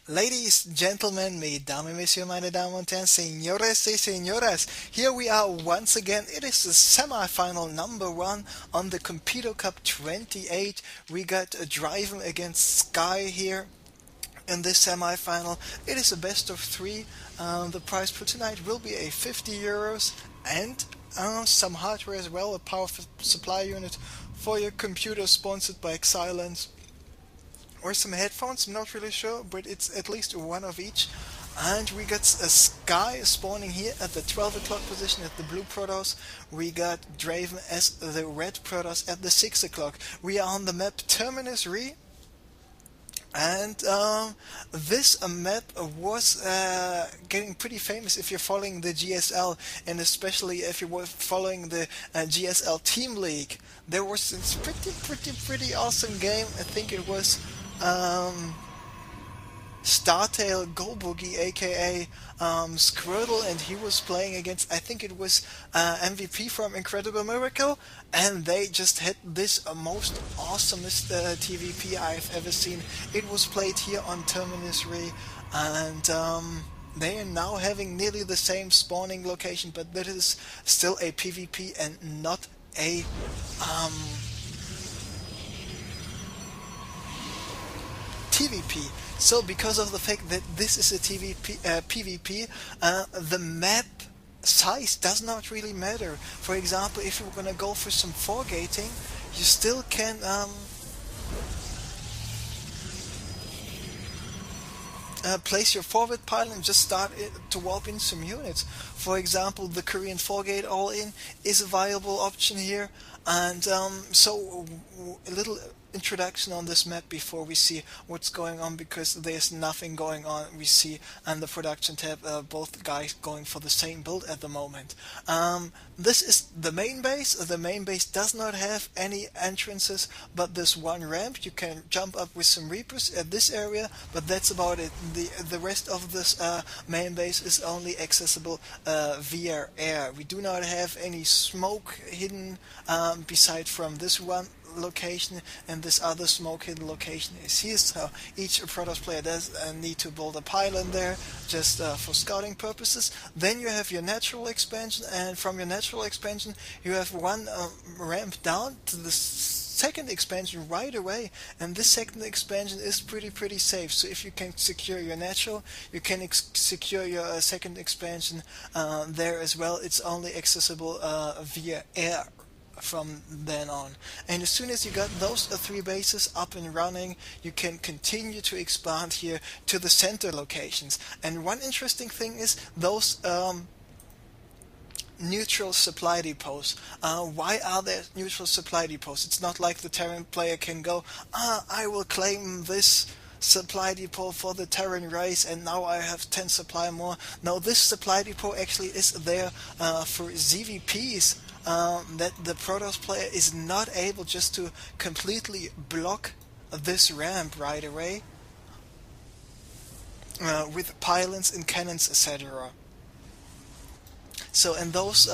Ladies, gentlemen, mesdames et messieurs, meine Damen und Herren, señores y señoras, here we are once again. It is the semi-final number one on the Competo Cup 28. We got Driven against Sky here in this semi-final. It is a best of three. The prize for tonight will be a 50 euros and some hardware as well, a power supply unit for your computer sponsored by Xylence or some headphones. I'm not really sure, but it's at least one of each. And we got a Sky spawning here at the 12 o'clock position at the blue Protoss. We got Draven as the red Protoss at the 6 o'clock. We are on the map Terminus Re. And this map was getting pretty famous if you're following the GSL, and especially if you were following the GSL Team League. There was this pretty awesome game. I think it was Startail Go Boogie, aka Squirtle, and he was playing against, I think it was MVP from Incredible Miracle, and they just hit this most awesomest TVP I've ever seen. It was played here on Terminus Re, and they are now having nearly the same spawning location, but that is still a PvP and not a TVP. So because of the fact that this is a PvP, the map size does not really matter. For example, if you're gonna go for some foregating, you still can place your forward pile and just start to warp in some units. For example, the Korean foregate all-in is a viable option here, and so a little introduction on this map before we see what's going on, because there's nothing going on. We see on the production tab both guys going for the same build at the moment. This is the main base. The main base does not have any entrances but this one ramp. You can jump up with some Reapers at this area, but that's about it. The rest of this main base is only accessible via air. We do not have any smoke hidden beside from this one location, and this other smoke hidden location is here. So each Protoss player does need to build a pylon there just for scouting purposes. Then you have your natural expansion, and from your natural expansion you have one ramp down to the second expansion right away, and this second expansion is pretty safe. So if you can secure your natural, you can secure your second expansion there as well. It's only accessible via air from then on. And as soon as you got those three bases up and running, you can continue to expand here to the center locations. And one interesting thing is those neutral supply depots. Why are there neutral supply depots? It's not like the Terran player can go, I will claim this supply depot for the Terran race and now I have 10 supply more. No, this supply depot actually is there for ZVPs, that the Protoss player is not able just to completely block this ramp right away with pylons and cannons, etc. So, and those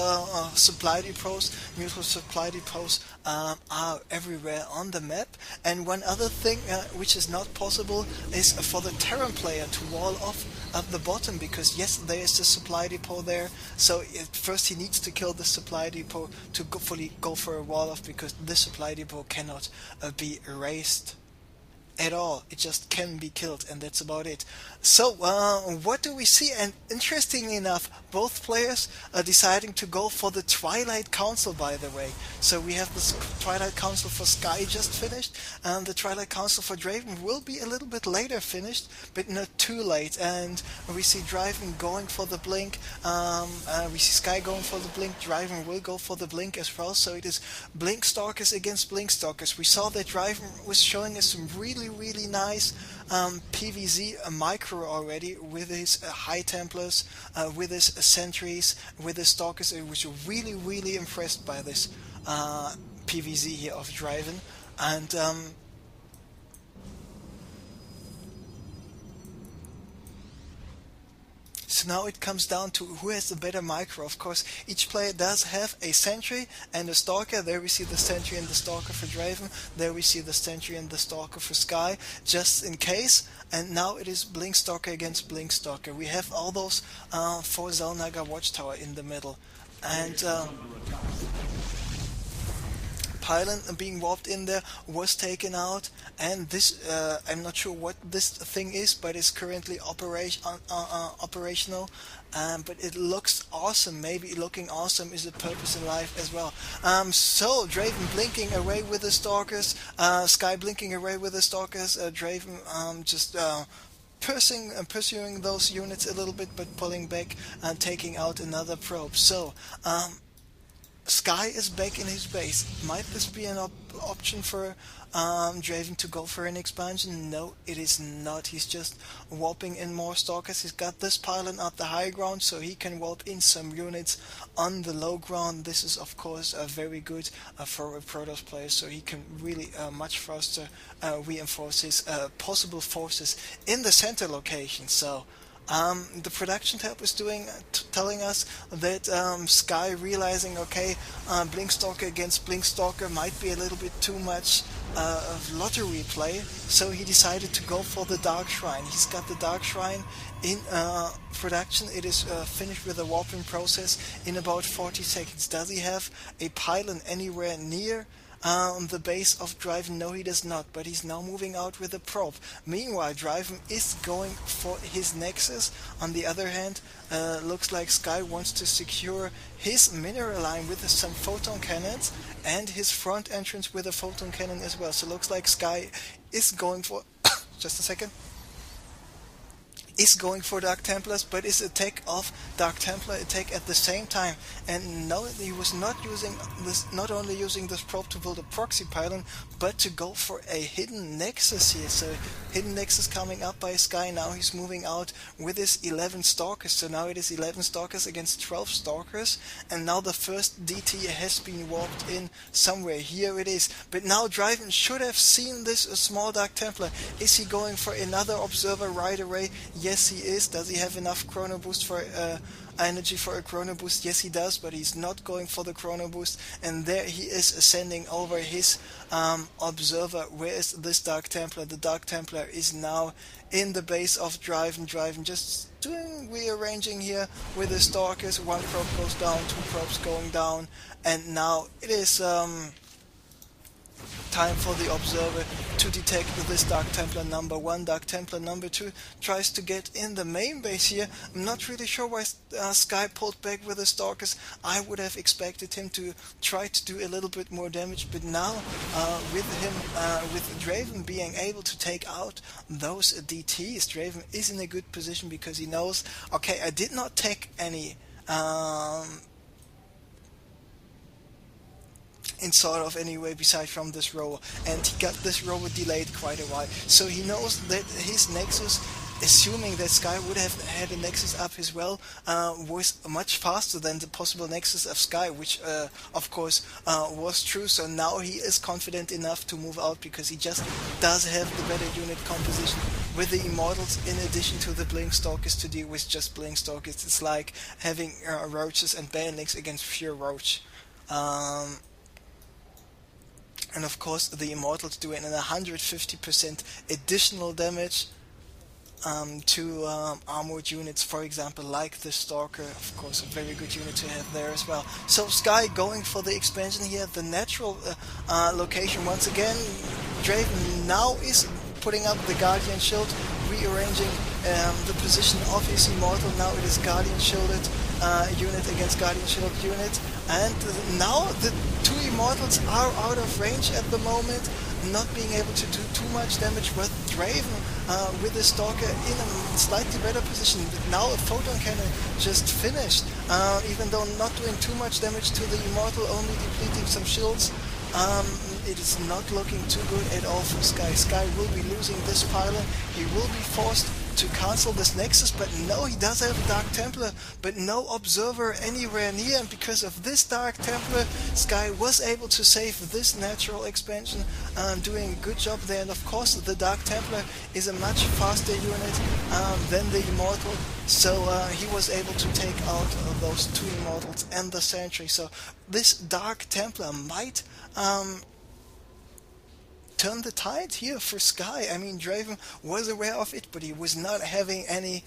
supply depots, neutral supply depots, are everywhere on the map. And one other thing which is not possible is for the Terran player to wall off at the bottom, because yes, there is a supply depot there. So first he needs to kill the supply depot to fully go for a wall off, because this supply depot cannot be erased at all. It just can be killed, and that's about it. So what do we see? And interestingly enough, both players are deciding to go for the Twilight Council, by the way. So we have the Twilight Council for Sky just finished, and the Twilight Council for Draven will be a little bit later finished, but not too late. And we see Draven going for the Blink, we see Sky going for the Blink, Draven will go for the Blink as well. So it is Blink Stalkers against Blink Stalkers. We saw that Draven was showing us some really nice PVZ micro already with his High Templars, with his Sentries, with his Stalkers. I was really impressed by this PVZ here of Driven. And So now it comes down to who has the better micro. Of course, each player does have a sentry and a stalker. There we see the sentry and the stalker for Draven. There we see the sentry and the stalker for Sky, just in case. And now it is Blink Stalker against Blink Stalker. We have all those 4 Xel'Naga Watchtower in the middle. And Pylon being warped in there was taken out, and this I'm not sure what this thing is, but it's currently operational. But it looks awesome. Maybe looking awesome is a purpose in life as well. So Draven blinking away with the stalkers, Sky blinking away with the stalkers, Draven just pursuing those units a little bit, but pulling back and taking out another probe. So Sky is back in his base. Might this be an option for Draven to go for an expansion? No, it is not. He's just warping in more stalkers. He's got this pylon at the high ground, so he can warp in some units on the low ground. This is of course very good for a Protoss player, so he can really much faster reinforce his possible forces in the center location. So the production tab is telling us that Sky realizing, okay, Blinkstalker against Blinkstalker might be a little bit too much of lottery play, so he decided to go for the Dark Shrine. He's got the Dark Shrine in production. It is finished with the warping process in about 40 seconds. Does he have a pylon anywhere near the base of Dreiven? No, he does not, but he's now moving out with a probe. Meanwhile, Dreiven is going for his Nexus. On the other hand, looks like Sky wants to secure his mineral line with some photon cannons and his front entrance with a photon cannon as well. So looks like Sky is going for just a second, is going for Dark Templars, but is attack of Dark Templar attack at the same time. And no, he was not using this, not only using this probe to build a proxy pylon, but to go for a hidden Nexus here. So hidden Nexus coming up by Sky. Now he's moving out with his 11 Stalkers. So now it is 11 Stalkers against 12 Stalkers, and now the first DT has been warped in somewhere. Here it is. But now Dreiven should have seen this small Dark Templar. Is he going for another Observer right away? Yes, he is. Does he have enough Chrono Boost for energy for a Chrono Boost? Yes, he does, but he's not going for the Chrono Boost. And there he is sending over his Observer. Where is this Dark Templar? The Dark Templar is now in the base of Dreiven. Dreiven just doing rearranging here with the Stalkers. One probe goes down, two probes going down, and now it is time for the Observer to detect this Dark Templar number 1. Dark Templar number 2 tries to get in the main base here. I'm not really sure why Sky pulled back with the Stalkers. I would have expected him to try to do a little bit more damage, but now with Draven being able to take out those DTs, Draven is in a good position because he knows, okay, I did not take any in sort of any way beside from this rover, and he got this rover delayed quite a while, so he knows that his Nexus, assuming that Sky would have had a Nexus up as well, was much faster than the possible Nexus of Sky, which of course was true. So now he is confident enough to move out because he just does have the better unit composition with the Immortals in addition to the Blink Stalkers to deal with just Blink Stalkers. It's like having Roaches and Banelings against pure Roach. And of course the Immortals do an 150% additional damage to armored units, for example, like the Stalker. Of course, a very good unit to have there as well. So Sky going for the expansion here, the natural location once again. Draven now is putting up the Guardian Shield, rearranging the position of his Immortal. Now it is Guardian Shielded unit against Guardian Shielded unit, and now the two Immortals are out of range at the moment, not being able to do too much damage, but Draven with the Stalker in a slightly better position. Now a Photon Cannon just finished, even though not doing too much damage to the Immortal, only depleting some shields. It is not looking too good at all for Sky. Sky will be losing this pylon. He will be forced to cancel this Nexus, but no, he does have a Dark Templar, but no Observer anywhere near, and because of this Dark Templar, Sky was able to save this natural expansion, doing a good job there. And of course the Dark Templar is a much faster unit than the Immortal, so he was able to take out those two Immortals and the Sentry. So this Dark Templar might turn the tide here for Sky. I mean, Draven was aware of it, but he was not having any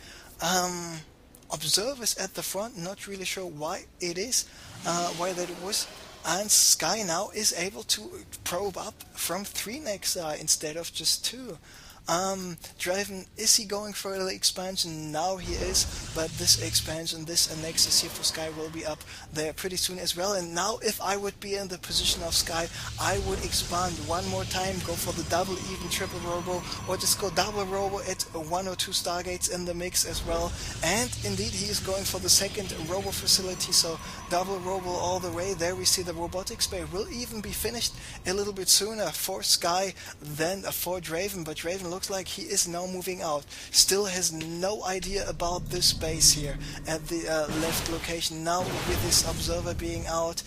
observers at the front. Not really sure why it is, why that it was. And Sky now is able to probe up from 3 Nexi instead of just 2. Draven, is he going for the expansion? Now he is, but this expansion, this Nexus here for Sky will be up there pretty soon as well. And now if I would be in the position of Sky, I would expand one more time, go for the double, even triple robo, or just go double robo at 1 or 2 Stargates in the mix as well. And indeed he is going for the second robo facility, so double robo all the way. There we see the robotics bay will even be finished a little bit sooner for Sky than for Draven, but Draven looks like he is now moving out. Still has no idea about this base here at the left location. Now with this observer being out,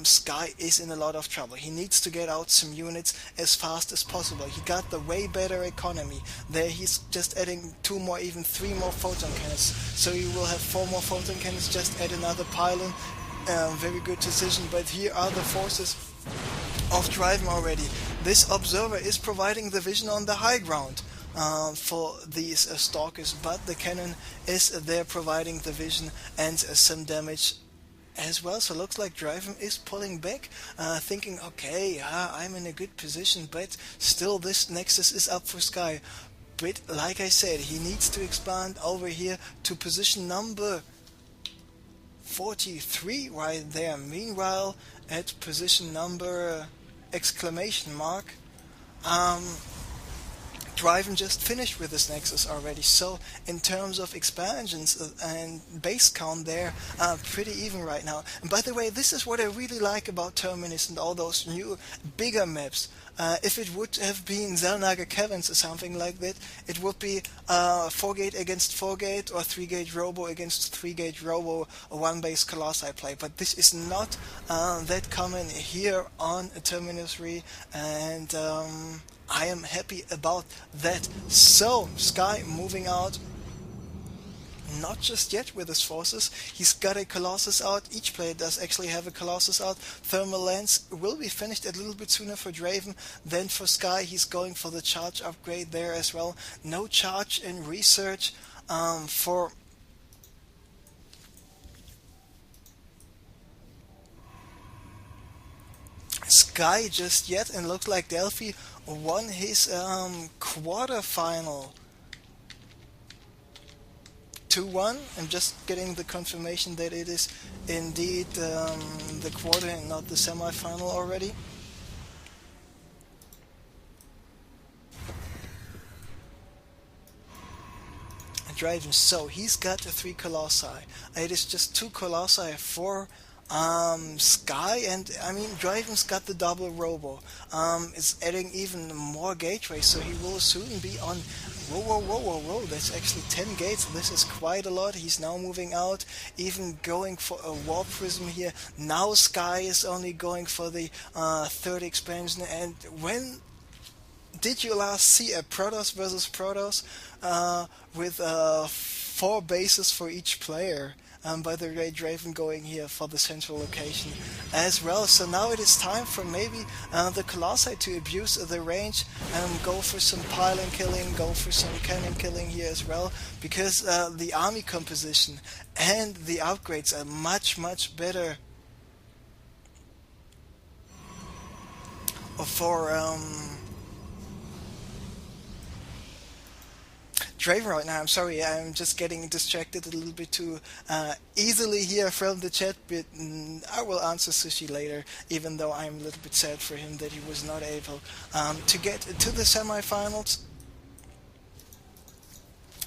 Sky is in a lot of trouble. He needs to get out some units as fast as possible. He got the way better economy. There he's just adding 2 more, even 3 more photon cannons. So you will have 4 more photon cannons, just add another pylon. Very good decision, but here are the forces of Draven already. This observer is providing the vision on the high ground for these stalkers, but the cannon is there providing the vision and some damage as well. So looks like Draven is pulling back, thinking, okay, I'm in a good position, but still this Nexus is up for Sky. But like I said, he needs to expand over here to position number 43 right there. Meanwhile, at position number exclamation mark, Draven just finished with this Nexus already. So in terms of expansions and base count, they're pretty even right now. And by the way, this is what I really like about Terminus and all those new bigger maps. If it would have been Zellnaga Caverns or something like that, it would be 4-gate against 4-gate or 3-gate Robo against 3-gate Robo, a 1-base Colossi play. But this is not that common here on Terminus 3, and I am happy about that. So, Sky moving out. Not just yet with his forces. He's got a Colossus out. Each player does actually have a Colossus out. Thermal Lance will be finished a little bit sooner for Draven than for Sky. He's going for the charge upgrade there as well. No charge in research for Sky just yet, and looks like Delphi won his quarterfinal 2-1. I'm just getting the confirmation that it is indeed the quarter and not the semi-final already. Draven, so he's got 3 Colossi. It is just 2 Colossi for Sky, and I mean Draven's got the double robo. It's adding even more gateways, so he will soon be on whoa, that's actually 10 gates. This is quite a lot. He's now moving out, even going for a Warp Prism here. Now Sky is only going for the 3rd expansion. And when did you last see a Protoss versus Protoss with 4 bases for each player? By the way, Draven going here for the central location as well. So now it is time for maybe the Colossi to abuse the range and go for some pylon killing, go for some cannon killing here as well, because the army composition and the upgrades are much better for Draven right now. I'm sorry, I'm just getting distracted a little bit too easily here from the chat, but I will answer Sushi later, even though I'm a little bit sad for him that he was not able to get to the semifinals.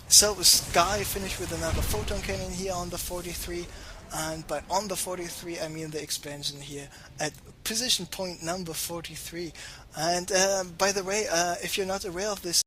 So Sky finished with another photon cannon here on the 43, and by on the 43 I mean the expansion here at position point number 43. And by the way, if you're not aware of this,